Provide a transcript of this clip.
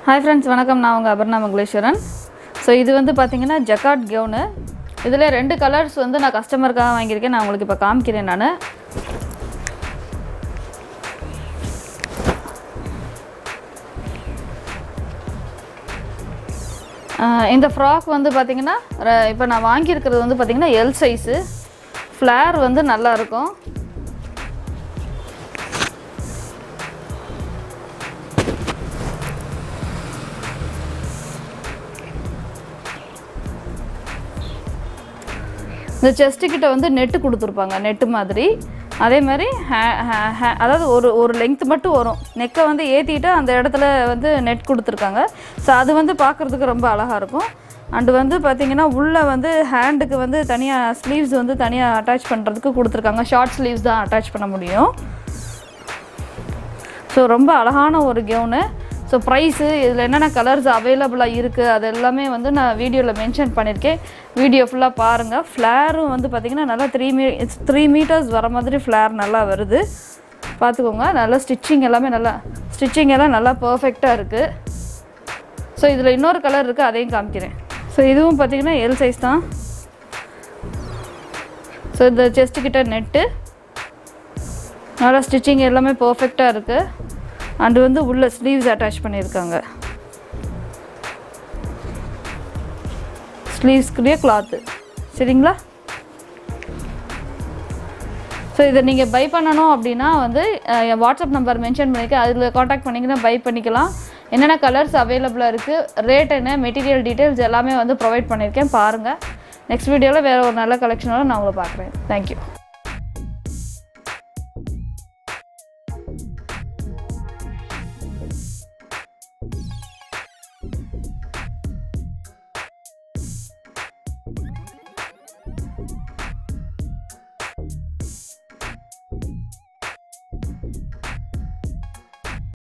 Hi friends, வணக்கம் நான் உங்க அபர்ணா மங்களேஸ்வரன். So இது வந்து பாத்தீங்கன்னா Jacquard gown. இதுல ரெண்டு கலர்ஸ் வந்து நான் கஸ்டமருக்காக வாங்கி இருக்கேன். நான் உங்களுக்கு இப்ப காமிக்கிறேன் நானு. இந்த ஃப்ராக் வந்து பாத்தீங்கன்னா இப்ப நான் வாங்கி இருக்கிறது வந்து பாத்தீங்கன்னா L சைஸ். Flair வந்து நல்லா இருக்கும். இந்த செஸ்ட் கிட்ட வந்து நெட் கொடுத்துருப்பாங்க நெட் மாதிரி அதே மாதிரி அதாவது ஒரு லெங்த் மட்டும் வரும் நெக்கை வந்து ஏற்றிட்டு அந்த இடத்துல வந்து நெட் கொடுத்துருக்காங்க ஸோ அது வந்து பார்க்குறதுக்கு ரொம்ப அழகாக இருக்கும் அண்டு வந்து பார்த்திங்கன்னா உள்ளே வந்து ஹேண்டுக்கு வந்து தனியாக ஸ்லீவ்ஸ் வந்து தனியாக அட்டாச் பண்ணுறதுக்கு கொடுத்துருக்காங்க ஷார்ட் ஸ்லீவ்ஸ் தான் அட்டாச் பண்ண முடியும் ஸோ ரொம்ப அழகான ஒரு கவுனு ஸோ ப்ரைஸு இதில் என்னென்ன கலர்ஸ் அவைலபிளாக இருக்குது அது எல்லாமே வந்து நான் வீடியோவில் மென்ஷன் பண்ணியிருக்கேன் வீடியோ ஃபுல்லாக பாருங்கள் ஃப்ளேரும் வந்து பார்த்திங்கன்னா நல்லா 3 மீட்டர்ஸ் வர மாதிரி ஃப்ளேர் நல்லா வருது பார்த்துக்கோங்க நல்லா ஸ்டிச்சிங் எல்லாம் நல்லா பர்ஃபெக்டாக இருக்குது ஸோ இதில் இன்னொரு கலர் இருக்குது அதையும் காமிக்கிறேன் ஸோ இதுவும் பார்த்திங்கன்னா எல் சைஸ் தான் ஸோ இந்த செஸ்ட்டு கிட்ட நெட்டு நல்லா ஸ்டிச்சிங் எல்லாமே பர்ஃபெக்டாக இருக்குது அண்டு வந்து உள்ள ஸ்லீவ்ஸ் அட்டாச் பண்ணியிருக்காங்க ஸ்லீவ்ஸ்க்குரிய கிளாத்து சரிங்களா ஸோ இதை நீங்கள் பை பண்ணணும் அப்படின்னா வந்து என் வாட்ஸ்அப் நம்பர் மென்ஷன் பண்ணியிருக்கேன் அதில் காண்டாக்ட் பண்ணிங்கன்னா பை பண்ணிக்கலாம் என்னென்ன கலர்ஸ் அவைலபிளாக இருக்குது ரேட் என்ன மெட்டீரியல் டீட்டெயில்ஸ் எல்லாமே வந்து ப்ரொவைட் பண்ணியிருக்கேன் பாருங்கள் நெக்ஸ்ட் வீடியோவில் வேறு ஒரு நல்ல கலெக்ஷனோட நான் உங்களை பார்க்குறேன் தேங்க்யூ